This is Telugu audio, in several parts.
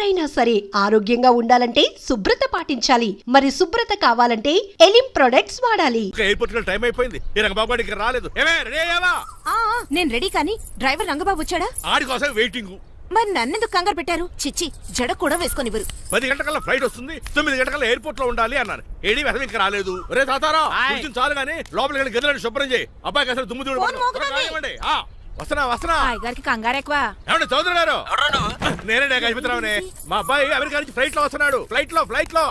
ఎవరైనా సరే ఆరోగ్యంగా ఉండాలంటే శుభ్రత పాటించాలి. మరి శుభ్రత కావాలంటే ఎలిం ప్రొడక్ట్స్ వాడాలి. ఎయిర్పోర్ట్ లో టైం అయిపోయింది. ఈ రంగబాబు గారికి రాలేదు. నేను రెడీ కానీ డ్రైవర్ రంగబాబు వచ్చాడా? ఆడి కోసం వెయిటింగ్. మరి నన్నెందుకు కంగారు పెట్టారు? చిచ్చి, జడ కూడా వేసుకొనివ్వరు. 10 గంటల ఫ్లైట్ వస్తుంది, 9 గంటల ఎయిర్పోర్ట్ లో ఉండాలి అన్నారు. ఏడీ వెధవ ఇంకా రాలేదు. రే తాతారా, కొంచెం చాలు గానీ లోపలికి వెళ్ళి గదిలో శుభ్రం చేయి. అబ్బాయికి అసలు దుమ్ము దూడు. వస్తున్నా. గారికి కంగారు ఎక్కువ. ఏమండి చౌదరి గారు? నేనే గజపతిరావునే. మా అబ్బాయి అమెరికా నుంచి ఫ్లైట్ లో వస్తున్నాడు. ఫ్లైట్ లో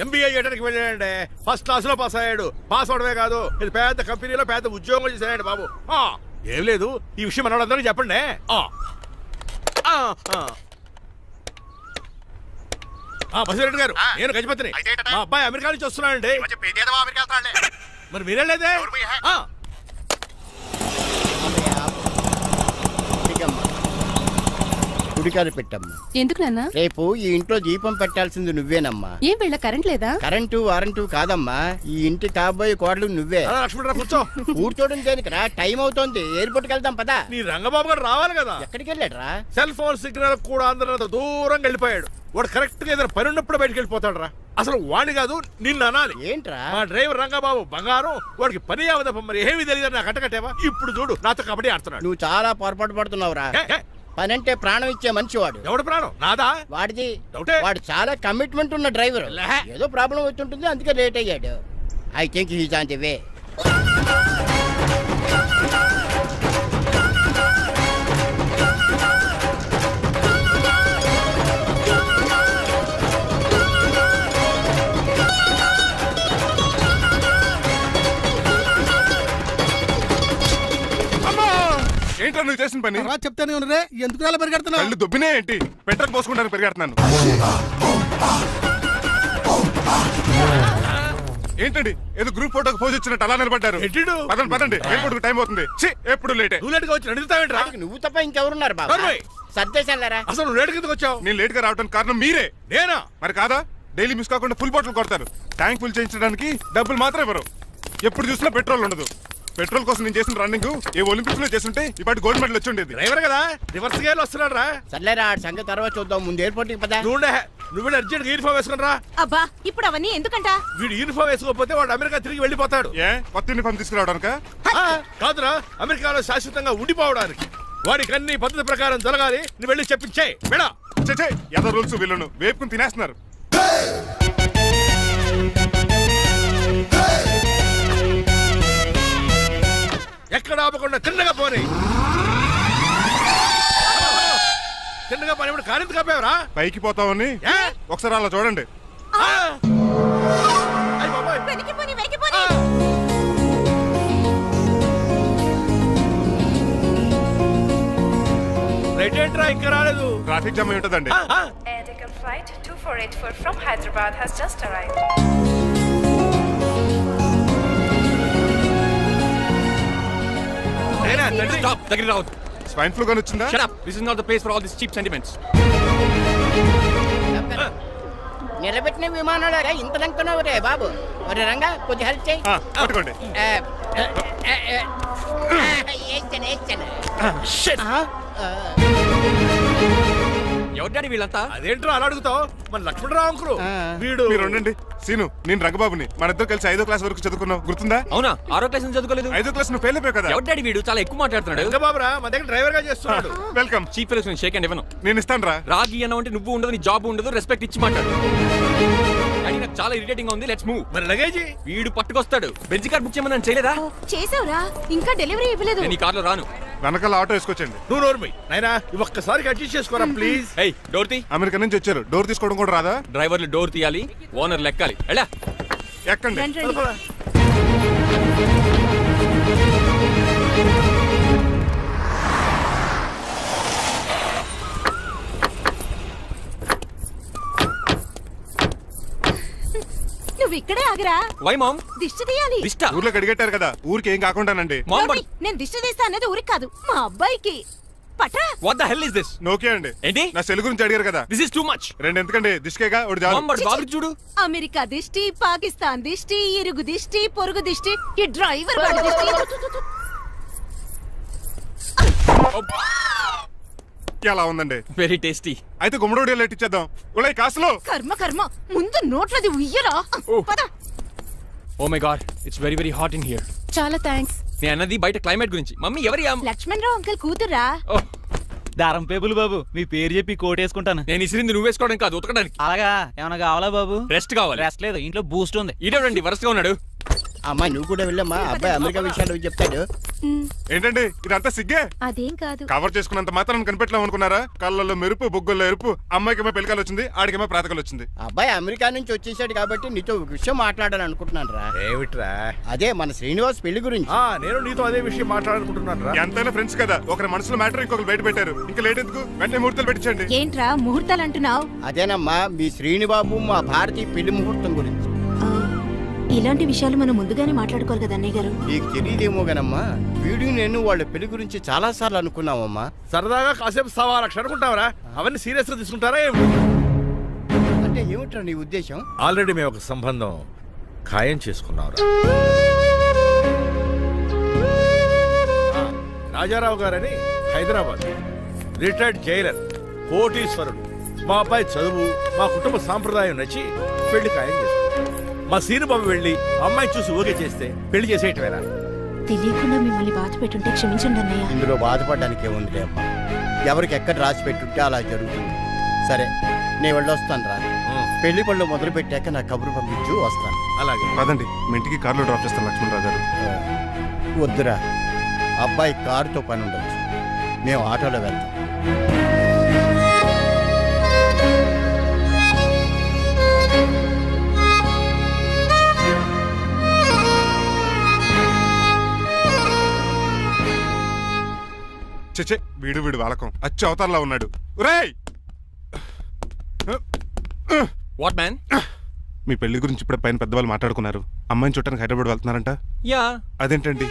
MBA చేయడానికి వెళ్ళాడండి. ఫస్ట్ క్లాస్ లో పాస్ అయ్యాడు. పాస్ అవడమే కాదు, ఇది పెద్ద కంపెనీలో పెద్ద ఉద్యోగం చేశాడు బాబు. ఏం లేదు, ఈ విషయం మనోళ్ళందరికీ చెప్పండి. బసిరెడ్డి గారు, నేను గజపతిని. మా అబ్బాయి అమెరికా నుంచి వస్తున్నాడండి. మరి మీరేలేదే? గుడికారు పెట్టమ్మా. ఎందుకు నాన్న? రేపు ఈ ఇంట్లో దీపం పెట్టాల్సింది నువ్వేనమ్మా. ఏం వీళ్ళ కరెంట్ లేదా? కరెంటు వారంటూ కాదమ్మా, ఈ ఇంటి కాబోయే కోడలు నువ్వే. లక్ష్మణరావు కూర్చో. కూర్చోడం దేనికిరా, టైం అవుతోంది. ఎయిర్పోర్ట్ కి వెళ్దాం పదా. నీ రంగబాబు గారు రావాలి కదా. ఎక్కడికి వెళ్ళాడురా? సెల్ ఫోన్ సిగ్నల్ కూడా అందరూ దూరంగా వెళ్ళిపోయాడు. వాడు కరెక్ట్ గా ఏదైనా పని ఉన్నప్పుడు బయటకు వెళ్ళిపోతాడు రా. అసలు వాణి కాదు, నిన్ను అనాలి. ఏంట్రా? మా డ్రైవర్ రంగబాబు బంగారం. వాడికి పని అవదప్ప, మరి ఏమి తెలియదు. నాకు కట్టకట్టేవా? ఇప్పుడు చూడు, నాతో కబడ్డీ ఆడుతున్నాడు. నువ్వు చాలా పొరపాటు పడుతున్నావురా. పనంటే ప్రాణం ఇచ్చే మనిషి వాడు. ఎవడు ప్రాణం? నాదా? వాడిది. వాడు చాలా కమిట్మెంట్ ఉన్న డ్రైవర్. ఏదో ప్రాబ్లం వచ్చి ఉంటుంది, అందుకే లేట్ అయ్యాడు. I think he's on the way. ఏంట్రా నువ్వు చేసిన పని? చెప్తానే ఉన్నరే, ఎందుకు అలా పరిగెడుతున్నావు? కళ్ళు దుబ్బినే ఏంటి? పెట్రోల్ పోసుకుంటాను పరిగెడుతున్నాను. ఏంటండి ఏదో గ్రూప్ ఫోటోకి పోజ్ ఇచ్చినట్టు అలా నిలబడ్డారు? పదండి, ఎయిర్పోర్ట్ టైం అవుతుంది. ఎప్పుడు లేటే. నువ్వు తప్ప ఇంకెవరున్నారు బాబా? సర్దేశాలరా. అసలు లేట్ కిందకు వచ్చావు. నేను లేట్ గా రావడానికి కారణం మీరే. నేనా? మరి కాదా? డైలీ మిస్ కాకుండా ఫుల్ బాటిల్ కొడతారు. ట్యాంక్ ఫుల్ చేయించడానికి డబ్బులు మాత్రం ఇవ్వరు. ఎప్పుడు చూసినా పెట్రోల్ ఉండదు. పెట్రోల్ కోసం నేను చేసిన రన్నింగ్ ఏ ఒలింపిక్స్ లో చేస్తుంటే ఇప్పటి గోల్డ్ మెడల్ వచ్చి ఉండేది. డ్రైవర్ కదా, రివర్స్ గేర్ వస్తున్నాడు రా. సర్లేరా, సంగతి తర్వాత చూద్దాం. ముందు ఎయిర్పోర్ట్ కి పదా. నువ్వు అర్జెంట్ యూనిఫామ్ వేసుకుని రా. అబ్బా, ఇప్పుడు అవన్నీ ఎందుకంట? వీడు యూనిఫామ్ వేసుకోకపోతే వాడు అమెరికా తిరిగి వెళ్ళిపోతాడు. ఏ కొత్త యూనిఫామ్ తీసుకురావడానికా? కాదురా, అమెరికాలో శాశ్వతంగా ఉండిపోవడానికి. వాడికి అన్ని పద్ధతి ప్రకారం జరగాలి. నువ్వు వెళ్ళి చెప్పించే మేడా. ఏదో రూల్స్ వీళ్ళను వేపుకుని తినేస్తున్నారు. ఎక్కడ ఆపకుండా తిన్నగా పోనీ. తిన్నగా పోనీ. కారింత కాపేవరా? పైకి పోతావని ఒకసారి అలా చూడండి. రైట్ ఏంట్రా ఇంకా రాలేదు? ట్రాఫిక్ జామ్ అయి ఉంటదండి. Flight 2484 from Hyderabad has just arrived. Stop! Take it out. Swine flu గాని వచ్చిందా? Shut up. This is not the place for all these cheap sentiments. నిలబెట్టిన విమానాలు ఇంత లంకనవు రే బాబు. మరి రంగా కొంచెం హెల్ప్ చేయి. పట్టుకోండి. ఎవరు డాడీ వీళ్ళంతా? అదేంట్రా అలా అడుగుతావు? మన లక్ష్మణరావు అంకులు వీడు. మీరు ఉండండి. సీను, నేను రంగబాబుని. మన ఇద్దరు కలిసి 5వ క్లాస్ వరకు చదువుకున్నావు, గుర్తుందా? అవునా? 6వ క్లాస్ నుంచి చదువుకోలేదు. 5వ క్లాస్ నువ్వు ఫెయిల్ అయిపోయావు కదా. ఎవరు డాడీ వీడు? చాలా ఎక్కువ మాట్లాడుతున్నాడు. రంగబాబురా, మన దగ్గర డ్రైవర్ గా చేస్తున్నాడు. వెల్కమ్. చీఫ్ ఫెలోస్ నేను షేక్ అండ్ ఇవ్వను. నేను ఇస్తాను రా. రాగి అన్న అంటే నువ్వు ఉండదు, నీ జాబ్ ఉండదు, రెస్పెక్ట్ ఇచ్చి మాట్లాడు. డాడీ నాకు చాలా ఇరిటేటింగ్ గా ఉంది. Let's move. మరి లగేజ్ వీడు పట్టుకొస్తాడు. బెంజ్ కార్ బుక్ చేయమని చేయలేదా? చేసావురా, ఇంకా డెలివరీ ఇవ్వలేదు. నేను ఈ కార్లో రాను. వెనకాల ఆటో వేసుకొచ్చండి. నువ్వు నోర్మై నాయనా, ఒక్కసారి అడ్జస్ట్ చేసుకోరా ప్లీజ్. ఏయ్, డోర్ తీ. అమెరికా నుంచి వచ్చారు, డోర్ తీసుకోవడం కూడా రాదా? డ్రైవర్లు డోర్ తీయాలి, ఓనర్ లెక్కాలి. ఎలా ఎక్కండి. నువ్వు ఇక్కడే ఆగరా. Why mom? దిష్టి తీయాలి. దిష్ట? ఊర్లో కడిగట్టారు కదా, ఊరికి ఏం కాకుండానండి. నేను దిష్టి తీస్తా అనేది ఊరికి కాదు, మా అబ్బాయికి. పట్రా. What the hell is this? నోకే అండి. ఏంటి? నా సెల్ గురించి అడిగారు కదా. This is too much. రెండు ఎందుకండి? దిష్కేగా ఒకటి చాలు. బాబు చూడు. అమెరికా దిష్టి, పాకిస్తాన్ దిష్టి, ఇరుగు దిష్టి, పొరుగు దిష్టి, ఈ డ్రైవర్ దిష్టి. ఎలా ఉందండి? Very tasty. అయితే గుమ్మడి లైట్ ఇచ్చేద్దాం. ఉలై కాసులో కర్మ కర్మ ముందు నోట్లది ఉయ్యరా పద. Oh my God, it's very very hot in here. చాలా థ్యాంక్స్. నేను అన్నది బయట క్లైమేట్ గురించి. మమ్మీ ఎవరి లక్ష్మణ్ రావు అంకుల్ కూతురా. దారం పేపులు బాబు, మీ పేరు చెప్పి కోటేసుకుంటాను. నేను ఇసిరింది నువ్వు వేసుకోవడం కాదు, ఉతకడానికి. అలాగా ఏమైనా కావాలా బాబు? రెస్ట్ కావాలి. రెస్ట్ లేదు, ఇంట్లో బూస్ట్ ఉంది. ఇదేవండి వరుసగా ఉన్నాడు. అమ్మా నువ్వు కూడా వెళ్ళమ్మా, అబ్బాయి అమెరికా విషయాలు చెప్తాడు. ఏంటండి ఇదంతా సిగ్గే? అదేం కాదు. కవర్ చేసుకున్నంత మాత్రం కనిపెట్టలేం అనుకున్నారా? కళ్ళల్లో మెరుపు, బొగ్గుల్లో ఎరుపు. అమ్మాయికేమో పెళ్ళికాలు వచ్చింది, ఆడికేమో ప్రాతకాలు వచ్చింది. అబ్బాయి అమెరికా నుంచి వచ్చేసాడు కాబట్టి నీతో ఒక విషయం మాట్లాడాలని అనుకుంటున్నాను రా. ఏమిట్రా? అదే మన శ్రీనివాస్ పెళ్లి గురించి. నేను నీతో అదే విషయం మాట్లాడుకుంటున్నాను రా. ఎంతైనా ఫ్రెండ్స్ కదా, ఒకరి మనసులో మ్యాటర్ ఇంకొకరు బయట పెట్టారు. ఇంకా లేట్ ఎందుకు, వెంటనే ముహూర్తాలు పెట్టించండి. ఏంట్రా ముహూర్తాలు అంటున్నావు? అదేనమ్మా మీ శ్రీనిబాబు మా భారతి పెళ్లి ముహూర్తం గురించి. ఇలాంటి విషయాలు మనం ముందుగానే మాట్లాడుకోవాలి కదా అన్నయ్య గారు. నీకు తెలియదేమో గనమ్మా, వీడియో నేను వాళ్ళ పెళ్లి గురించి చాలా సార్లు అనుకున్నామమ్మా. సరదాగా కాసేపు సవా లక్ష అనుకుంటావరా? అవన్నీ సీరియస్ గా తీసుకుంటారా? అంటే ఏమిట్రా నీ ఉద్దేశం? ఆల్రెడీ మేము ఒక సంబంధం ఖాయం చేసుకున్నావురా. రాజారావు గారని హైదరాబాద్ రిటైర్డ్ జైలర్, కోటీశ్వరుడు. మా అబ్బాయి చదువు, మా కుటుంబ సాంప్రదాయం నచ్చి పెళ్లి ఖాయం చేసుకున్నాం. మా సీనుబాబు వెళ్ళి అమ్మాయి చూసి ఓకే చేస్తే పెళ్లి చేసేయటమేనా? తెలియకుండా మిమ్మల్ని బాధ పెట్టుంటే క్షమించండి అన్నయ్య. ఇందులో బాధపడడానికి ఏముందిలే అమ్మా, ఎవరికి ఎక్కడ రాసి పెట్టుంటే అలా జరుగుతుంది. సరే నేను వెళ్ళొస్తాను రా. పెళ్లి పళ్ళు మొదలు పెట్టాక నా కబురు పంపించు, వస్తాను. అలాగే. పదండి, మీ ఇంటికి కార్లో డ్రాప్ చేస్తాను లక్ష్మణరావు గారు. వద్దురా, అబ్బాయి కారుతో పని ఉండొచ్చు, మేము ఆటోలో వెళ్తాం. చెచ్చే, వీడు వాలకం అచ్చు అవతారంలో ఉన్నాడు. ఒరేయ్, వాట్ మ్యాన్? మీ పెళ్లి గురించి ఇప్పుడే పైన పెద్దవాళ్ళు మాట్లాడుకున్నారు. అమ్మాయిని చూడటానికి హైదరాబాద్ వెళ్తున్నారంట. యా. అదేంటండి,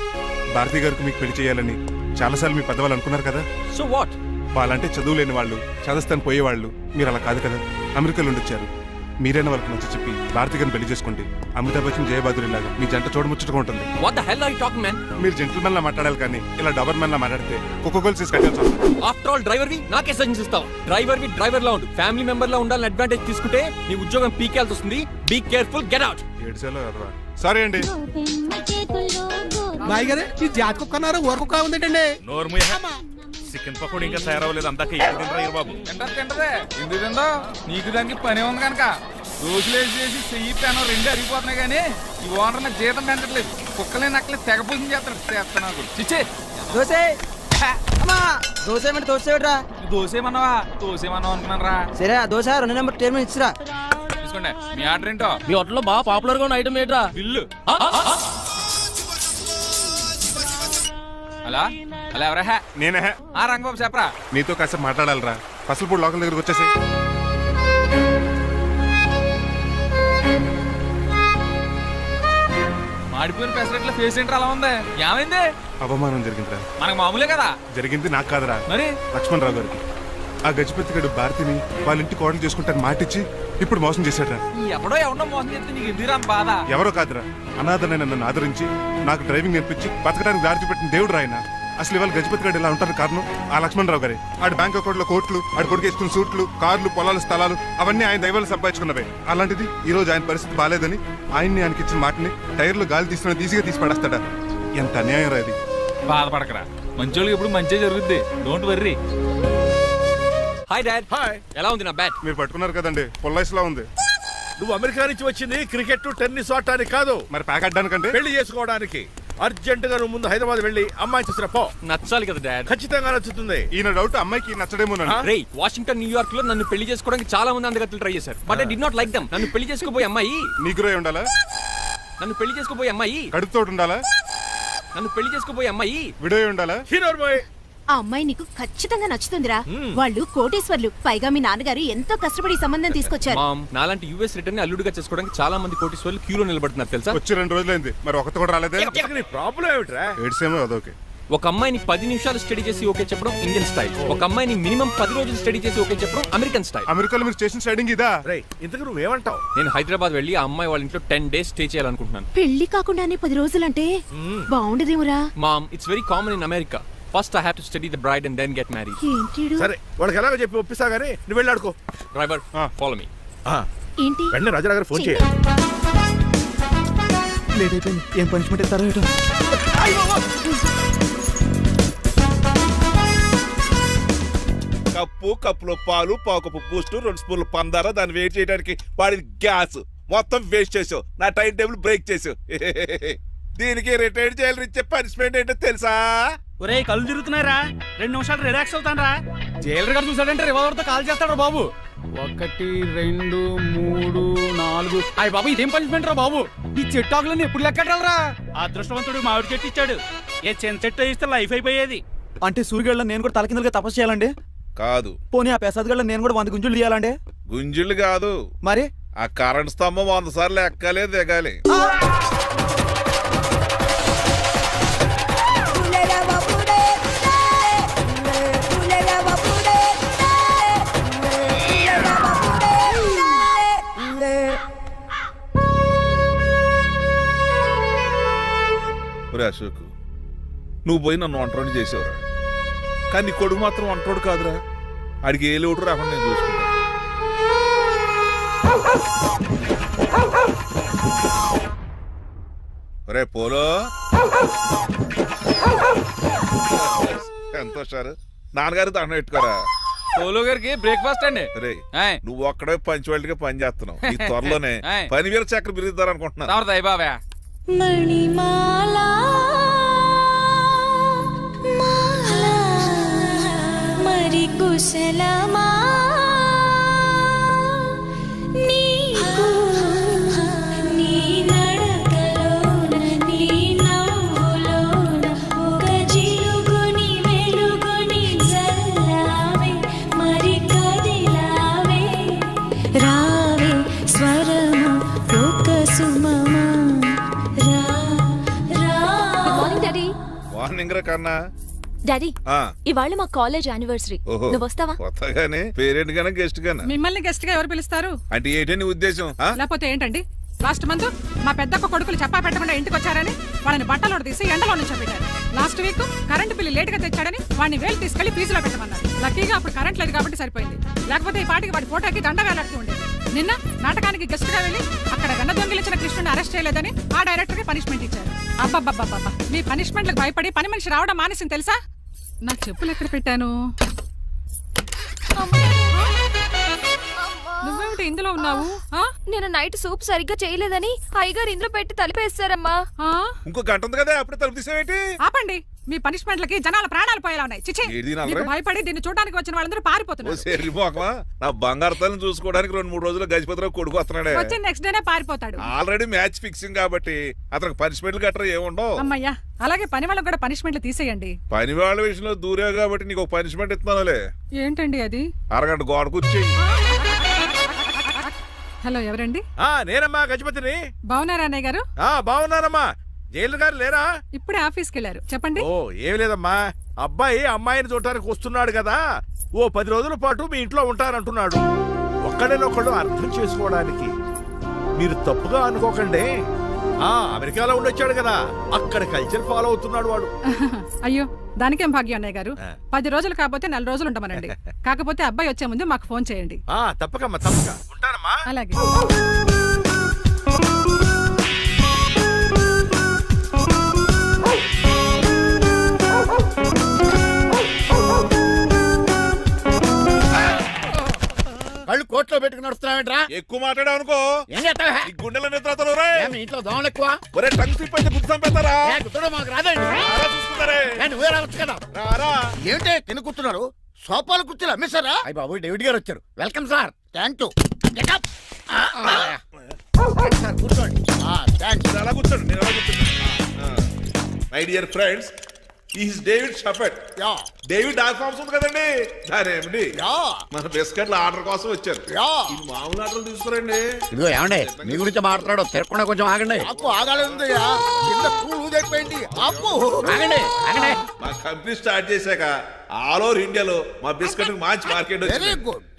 భారతి గారికి మీకు పెళ్లి చేయాలని చాలాసార్లు మీ పెద్దవాళ్ళు అనుకున్నారు కదా. So what? వాళ్ళంటే చదువు లేని వాళ్ళు, చదస్తాను పోయేవాళ్ళు. మీరు అలా కాదు కదా, అమెరికాలో ఉండొచ్చారు. మీరైనా వాళ్ళకి మంచి చెప్పి భారతి గారిని పెళ్లి చేసుకోండి. అమితాబ్ బచ్చన్, జయబాదురి లాగా మీ జంట చూడముచ్చటగా ఉంటుంది. What the hell are you talking man? మీరు జెంటిల్మెన్ లా మాట్లాడాలి కానీ ఇలా డబర్ మెన్ లా మాట్లాడితే కుక్క గోల్స్ కట్టాల్సి వస్తుంది. ఆఫ్టర్ ఆల్ డ్రైవర్ వి నాకే సజెషన్ ఇస్తావు? డ్రైవర్ లా ఉండు. ఫ్యామిలీ మెంబర్ లా ఉండాలని అడ్వాంటేజ్ తీసుకుంటే నీ ఉద్యోగం పీకేయాల్సి వస్తుంది. Be careful, get out. Sorry అండి. బాయ్ గారే ఈ జాతి కుక్క అన్నారు, ఊర కుక్క ఉందేంటండి? చికెన్ పకోడీ ఇంకా తయారవ్వలేదు, అందాక ఇప్పుడు తినరా బాబు. తింటదే ఎందుకు తిందో, నీకు దానికి పని ఉంది కనుక. రోజులేసి చేసి చెయ్యి పెనం రెండు అరిగిపోతున్నాయి కానీ ఈ ఓనర్ నాకు జీతం పెంచట్లేదు. కుక్కలే నక్కలే తెగ పూజం చేస్తాడు నాకు. చిచ్చే దోసే దోశ దోశరా దోసేమన్నావా? దోసేమన్నావు అనుకున్నాను రా. సరే ఆ దోశ 2 నెంబర్ టేబుల్ ఇచ్చిరా. తీసుకోండి. మీ ఆర్డర్ ఏంటో? మీ హోటల్లో బాగా పాపులర్ గా ఉన్న ఐటమ్ ఏంట్రా? బిల్లు. అలా అలా ఎవరా? నేనే. ఆ రంగబాబు చెప్పరా. నీతో కాసేపు మాట్లాడాలరా. పసలపూడి లోకల్ దగ్గరకు వచ్చేసి. మాడిపోయిన పెసరట్ల ఫేస్ ఏంటర్ అలా ఉంది? ఏమైంది? అవమానం జరిగిందిరా. మనకు మామూలే కదా. జరిగింది నాకు కాదురా, మరి లక్ష్మణరావు గారికి. ఆ గజపతి గడు భారతిని వాళ్ళ ఇంటి కోడలు చేసుకుంటాను మాటిచ్చి ఇప్పుడు మోసం చేశాడ్రా. ఎవడో ఎవడో మోసం చేస్తే నీకు ఎందుకురా అంత బాధ? ఎవరో కాదురా, అనాథనైన నన్ను ఆదరించి నాకు డ్రైవింగ్ నేర్పించి బతకడానికి దారి చూపెట్టిన దేవుడు రాయన. అసలు ఇవాళ గజపతి గడు ఇలా ఉంటారు కారణం ఆ లక్ష్మణరావు గారే. ఆడి బ్యాంక్ అకౌంట్లో కోట్లు, ఆడి కొడుకు వేసుకున్న సూట్లు, కార్లు, పొలాలు, స్థలాలు అవన్నీ ఆయన దైవాలు సంపాదించుకున్నవే. అలాంటిది ఈ రోజు ఆయన పరిస్థితి బాగాలేదని ఆయనకి ఇచ్చిన మాటని టైర్లు గాలి తీసిన ఈజీగా తీసి పడేస్తాడా? ఎంత అన్యాయం రా ఇది. బాధపడకరా, మంచోళ్ళకి ఇప్పుడు మంచి జరుగుద్ది. Don't worry. Hi dad. Hi. ఎలా ఉంది నా బ్యాట్? మీరు పట్టుకున్నారు కదండి, పొల్లైస్లా ఉంది. నువ్వు అమెరికా నుంచి వచ్చింది క్రికెట్, టెన్నిస్ ఆడటానికి కాదు, మరి ప్యాక్ అడ్డానికంటే పెళ్లి చేసుకోవడానికి. అర్జెంట్ గా నువ్వు ముందు హైదరాబాద్ వెళ్ళి అమ్మాయి చూసిన పో. నచ్చాలి కదా డాడ్. ఖచ్చితంగా నచ్చుతుంది. ఈయన డౌట్ అమ్మాయికి నచ్చడేమోనండి. రే, వాషింగ్టన్, న్యూయార్క్ లో నన్ను పెళ్లి చేసుకోవడానికి చాలా మంది అందగత్తలు ట్రై చేశారు. But I did not like them. నన్ను పెళ్లి చేసుకోబోయే అమ్మాయి నీగురై ఉండాలా? నన్ను పెళ్లి చేసుకోబోయే అమ్మాయి కడుపుతోటి ఉండాలా? నన్ను పెళ్లి చేసుకోబోయే అమ్మాయి విడోయి ఉండాలా? హీరోర్ బాయ్. ఆ అమ్మాయి నీకు ఖచ్చితంగా నచ్చుతుందిరా. వాళ్ళు కోటేశ్వర్లు, పైగా మీ నాన్నగారు ఎంతో కష్టపడి ఈ సంబంధం తీసుకొచ్చారు. మామ్, నాలాంటి యూఎస్ రిటర్న్ ని అల్లుడిగా చేసుకోవడానికి చాలా మంది కోటీశ్వర్లు క్యూలో నిలబడుతున్నారు తెలుసా? వచ్చి 2 రోజులైంది, మరి ఒకటి కూడా రాలేదే. నీ ప్రాబ్లం ఏమిట్రా? ఏడ్సేమో అదొకే. ఒక అమ్మాయిని 10 నిమిషాలు స్టడీ చేసి ఓకే చెప్పడం ఇండియన్ స్టైల్. ఒక అమ్మాయిని మినిమం 10 రోజులు స్టడీ చేసి ఓకే చెప్పడం అమెరికన్ స్టైల్. అమెరికాలో మీరు చేసిన స్టైడింగ్ ఇదా? రే, ఇంతకు నువ్వేమంటావు? నేను హైదరాబాద్ వెళ్ళి ఆ అమ్మాయి వాళ్ళ ఇంట్లో 10 days స్టే చేయాలనుకుంటున్నాను. పెళ్లి కాకుండానే 10 రోజులంటే బాగుండదేమురా? Mom, it's very common in America. First I have to study the bride and then get married. ఏంటి సరే వాళ్ళకి ఎలాగో చెప్పి ఒప్పిస్తా గానీ నువ్వు వెళ్ళి ఆడుకో. Driver follow me. ఏంటి వెంటనే రాజారావు గారు ఫోన్ చేయాలి. లేట్ అయిపోయింది. ఏం పనిష్మెంట్ ఇస్తారో ఏటో. కప్పులో పాలు పావుకప్పు బూస్ట్ 2 స్పూన్లు పందార దాన్ని వెయిట్ చేయడానికి వాడి గ్యాస్ మొత్తం వేస్ట్ చేసావు. నా టైం టేబుల్ బ్రేక్ చేసావు. దీనికి రిటైర్డ్ చేయాలని ఇచ్చే పనిష్మెంట్ ఏంటో తెలుసా? ఒరే కళ్ళు తిరుగుతున్నారా, 2 నిమిషాలు రిలాక్స్ అవుతానరా. జైలర్ గారు చూసాడంటే రివాల్వర్ తో కాల్ చేస్తాడు బాబు. 1 2 3 4 అయ్య బాబు ఇదేం పనిష్మెంట్ రా బాబు. ఈ చెట్టు ఆకులన్నీ ఎప్పుడు లెక్కడరా. అదృష్టవంతుడు మామిడి చెట్టు ఇచ్చాడు. ఏ చిన్న చెట్టు ఇస్తే లైఫ్ అయిపోయేది. అంటే సూర్యుగళ్ళ నేను కూడా తలకిందులుగా తపస్సు చేయాలండి? కాదు. పోనీ ఆ పెసాద్ నేను కూడా 100 గుంజులు తీయాలండి? గుంజులు కాదు, మరి ఆ కరెంట్ స్తంభం 100 సార్లు ఎక్కాలి దిగాలి. అశోక్, నువ్వు పోయి నన్ను ఒంటరిని చేసేవరా, కానీ నీ కొడుకు మాత్రం ఒంటరోడు కాదురా. ఆడికి ఏ లోటు రాకుండా నేను చూసుకుంటా. రే పోలో, ఎంత సార్ నాన్నగారు దండం పెట్టుకోరా. పోలో గారికి బ్రేక్ఫాస్ట్ అండి. రే నువ్వు ఒక్కడే పంచువాళ్ళగా పని చేస్తున్నావు. ఈ త్వరలోనే పని వేరు చక్ర బిరుద్దారు అనుకుంటున్నా. బాబా మణిమాలా మరి కుశలమా నీకు నీ నడకలోన నీ నవ్వులోన ఒక జిలుగుని వెలుగుని జల్లావే మరి కదిలావే రావే స్వరము ఒక సుమమా. మార్నింగ్ రా కన్నా. డాడీ ఇవాళ మా కాలేజ్ యానివర్సరీ, నువ్వు వస్తావా? కొత్తగానే పేరెంట్ గానే గెస్ట్ గానా? మిమ్మల్ని గెస్ట్ గా ఎవరు పిలుస్తారు? అంటే ఏంటి నీ ఉద్దేశం? లేకపోతే ఏంటండి, లాస్ట్ మంత్ మా పెద్దక్క కొడుకులు చెప్పా పెట్టకుండా ఇంటికి వచ్చారని వాళ్ళని బట్టలు తీసి ఎండలో నుంచోబెట్టారు. Last week current bill late గా తెచ్చాడని వాడిని వేలు తీసుకెళ్లి ఫీజులో పెట్టమన్నారు. లక్కీగా అప్పుడు కరెంట్ లేదు కాబట్టి సరిపోయింది, లేకపోతే ఈ పాటికి వాడి ఫోటోకి దండ వేలాడుతూ ఉండేది. నిన్న నాటకానికి గెస్ట్ గా వెళ్ళి అక్కడ వెన్న దొంగిలించిన కృష్ణుని అరెస్ట్ చేయలేదని ఆ డైరెక్టర్ కి పనిష్మెంట్ ఇచ్చారు. అబ్బబ్బబ్బబ్బా, మీ పనిష్మెంట్లకు భయపడి పని మనిషి రావడం మానేసింది తెలుసా? నా చెప్పులు ఎక్కడ పెట్టాను? నువ్వేమిటి ఇందులో ఉన్నావు? నేను నైట్ సూప్ సరిగ్గా చేయలేదని అయ్యగారు ఇందులో పెట్టి తలిపేస్తారమ్మా. ఇంకో గంట ఉంది కదా, అప్పుడే తలుపు తీసేవేంటి? ఆపండి, మీ పనిష్మెంట్లకి జనాల ప్రాణాలు పోయేలా ఉన్నాయి. చిచి, మీకు భయపడి దీన్ని చూడడానికి వచ్చిన వాళ్ళందరూ పారిపోతున్నారు. నా బంగారు తల్లిని చూసుకోవడానికి 2-3 రోజులు గజపతిరావు కొడుకు వస్తున్నాడే. వచ్చి నెక్స్ట్ డేనే పారిపోతాడు. ఆల్రెడీ మ్యాచ్ ఫిక్సింగ్ కాబట్టి అతనికి పనిష్మెంట్లు గట్రా ఏముండవు. అమ్మయ్యా, అలాగే పని వాళ్ళకి కూడా పనిష్మెంట్లు తీసేయండి. పని వాళ్ళ విషయంలో దూరావు కాబట్టి నీకు పనిష్మెంట్ ఇస్తున్నానులే. ఏంటండి అది? అరగంట గోడ కూర్చేయి. హలో, ఎవరండి? నేనమ్మా గజపతిని. బాగున్నారా అన్నయ్య గారు? బాగున్నానమ్మా. జైలు గారు లేరా? ఇప్పుడే ఆఫీస్కి వెళ్ళారు. చెప్పండి. ఓ ఏం లేదమ్మా, అబ్బాయి అమ్మాయిని చూడటానికి వస్తున్నాడు కదా, ఓ 10 రోజుల పాటు మీ ఇంట్లో ఉంటానంటున్నాడు. ఒక్కడేనొక్కడు అర్థం చేసుకోవడానికి మీరు తప్పుగా అనుకోకండి. అమెరికాలో ఉండొచ్చాడు కదా, అక్కడ కల్చర్ ఫాలో అవుతున్నాడు వాడు. అయ్యో, దానికేం భాగ్యం అన్నయ్య గారు. 10 రోజులు కాకపోతే 4 రోజులు ఉండమనండి. కాకపోతే అబ్బాయి వచ్చే ముందు మాకు ఫోన్ చేయండి. తప్పకమ్మా, తప్పక ఉంటానమ్మా. అలాగే. కళ్ళు కోట్లో పెట్టుకుని నడుస్తున్నావేంట్రా? ఎక్కువ మాట్లాడావు అనుకో గుండెల నిద్రతలు. ఇంట్లో దోమలు ఎక్కువ. ఒరే టంగ్ స్లిప్ అయితే గుర్తు చంపేస్తారా? మాకు రాదండి. నువ్వే రావచ్చు కదా. ఏంటే తిని కూర్చున్నారు? సోఫాలు కూర్చుని అమ్మేశారా? అయ్యి బాబు, డేవిడ్ గారు వచ్చారు. Welcome sir. Thank you. కూర్చోండి. అలా కూర్చోండి, నేను అలా కూర్చోండి. My dear friends, is David షఫెట్. డేవిడ్ డాక్ ఫార్మ్స్ ఉంది కదండి, దానేమిటి మన బిస్కెట్ల ఆర్డర్ కోసం వచ్చారు. ఇది మామూలు ఆర్డర్లు తీసుకురండి. ఇదిగో ఏమండి, మీ గురించి మాట్లాడు, తిరగకుండా కొంచెం ఆగండి. మా కంపెనీ స్టార్ట్ చేశాక ఆల్ ఓవర్ ఇండియాలో మా బిస్కెట్ మంచి మార్కెట్.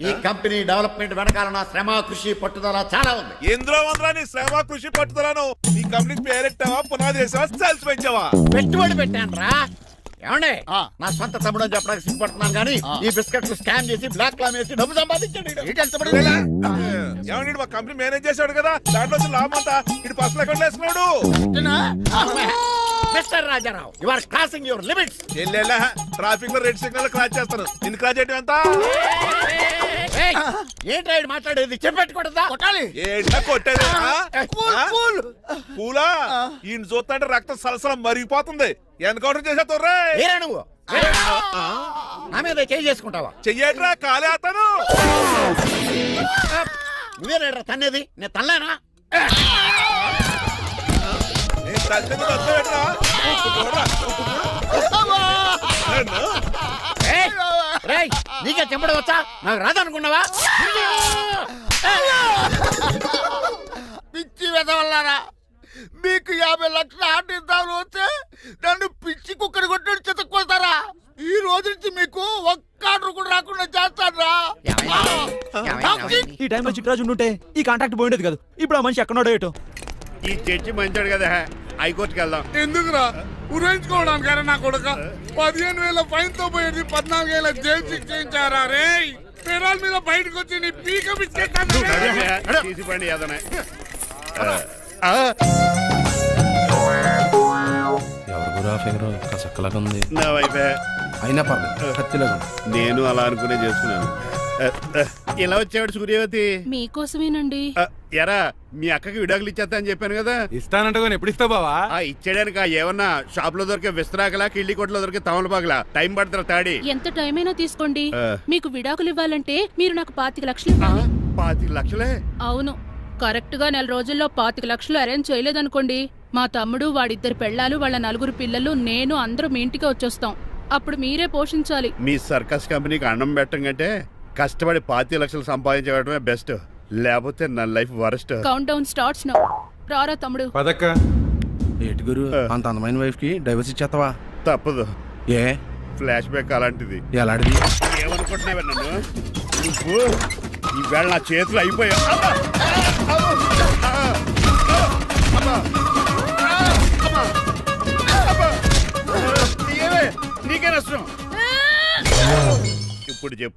ఈ కంపెనీ డెవలప్మెంట్ వెనకాల నా శ్రమ, కృషి, పట్టుదల చాలా ఉంది. ఎందులో ఉందా నీ శ్రమ, కృషి, పట్టుదలను? ఈ కంపెనీకి పేరెట్టావా, పునాది వేసావా, సేల్స్ పెంచావా? పెట్టుబడి పెట్టాను రా. ఏమండే నా సొంత తమ్ముడు అని చెప్పడానికి సిగ్గుపడుతున్నాను కానీ ఈ బిస్కెట్లు స్కామ్ చేసి బ్లాక్ లామ్ వేసి డబ్బు సంపాదించండి. ఏమండి మా కంపెనీ మేనేజ్ చేశాడు కదా, దాంట్లో వచ్చిన లాభం అంతా ఇటు పర్సనల్ అకౌంట్ వేసుకున్నాడు. Mister Rajarao you are crossing your limits. చెల్లెలా ట్రాఫిక్ లో రెడ్ సిగ్నల్ క్రాస్ చేస్తాను, నిన్ను క్రాస్ చేయడం ఎంత? ఏంటి ఆయన మాట్లాడేది చెప్పెట్టుకూడదా? కొట్టాలి. ఏంటా కొట్టేది? పూలా ఈయన చూస్తుంటే రక్తం సలసలం మరిగిపోతుంది. ఎన్కౌంటర్ చేసేతో ఏరా నువ్వు నా మీద చేయి చేసుకుంటావా? చెయ్యట్రా కాలే అతను. నువ్వేరా తన్నేది? నేను తనలేనా? నీకే చెప్పడం వచ్చా? నాకు రాదనుకున్నావా? పిచ్చి వెదవల్లారా, మీకు 50 లక్షలు ఆటిద్దామని వస్తే నన్ను పిచ్చి కుక్కడి కొట్టి చెతక్కొస్తారా? ఈ రోజు నుంచి మీకు ఒక్క ఆర్డర్ కూడా రాకుండా చేస్తారా? ఈ టైంలో చిట్రాజు ఉండుంటే ఈ కాంటాక్ట్ పోయిండేది కదా. ఇప్పుడు ఆ మనిషి ఎక్కడో ఏటో. ఈ చర్చి మంచాడు కదా, హైకోర్టుకి వెళ్దాం. ఎందుకురా ఉరేంచుకోవడానికి నా కొడుక 15,000 ఫైన్ తో పోయేది 14,000 జైలు శిక్ష చేయించారా రే? పెరాల మీద బయటకు వచ్చి నీ పీక బిచ్చేస్తాను. తీసిపండి ఏదైనా. నా వైపే అయినా పర్లేదు కత్తిలాగా నేను అలా అనుకునే చేసుకున్నాను. ఇలా వచ్చాడు సూర్యవతి. మీకోసమేనండి. ఎరా మీ అక్కకి విడాకులు ఇచ్చేస్తా అని చెప్పాను కదా. ఇస్తానంటే ఎప్పుడు ఇస్తావు బావా? ఇచ్చేయడానికి ఏమన్నా షాప్ లో దొరికే విస్తరాకలా, కిళ్ళి కొట్లో దొరికే తమలపాకలా టైం పడతారా తాడి? ఎంత టైం అయినా తీసుకోండి. ఆ. మీకు విడాకులు ఇవ్వాలంటే మీరు నాకు 25 లక్షలు ఇవ్వాలి. 25 లక్షలే? అవును, కరెక్ట్ గా 4 రోజుల్లో 25 లక్షలు అరేంజ్ చేయలేదనుకోండి, మా తమ్ముడు, వాడిద్దరు పెళ్ళాలు, వాళ్ళ 4 పిల్లలు, నేను అందరూ మీ ఇంటికి వచ్చేస్తాం. అప్పుడు మీరే పోషించాలి. మీ సర్కస్ కంపెనీకి అన్నం పెట్టం కంటే కష్టపడి 25 లక్షలు సంపాదించడమే బెస్ట్. లేకపోతే నా life worst. Count down starts now. రారా తమ్ముడు. పదక్క. ఏటి గురు అంత అందమైన వైఫ్ కి డైవర్స్ ఇచ్చేస్తావా? తప్పదు. ఏ ఫ్లాష్ బ్యాక్ అలాంటిది. ఎలాంటిది? ఏమనుకుంటున్నావా నన్ను? నువ్వు ఈవేళ నా చేతులు అయిపోయా. నీకే నష్టం. ఇప్పుడు చెప్పు.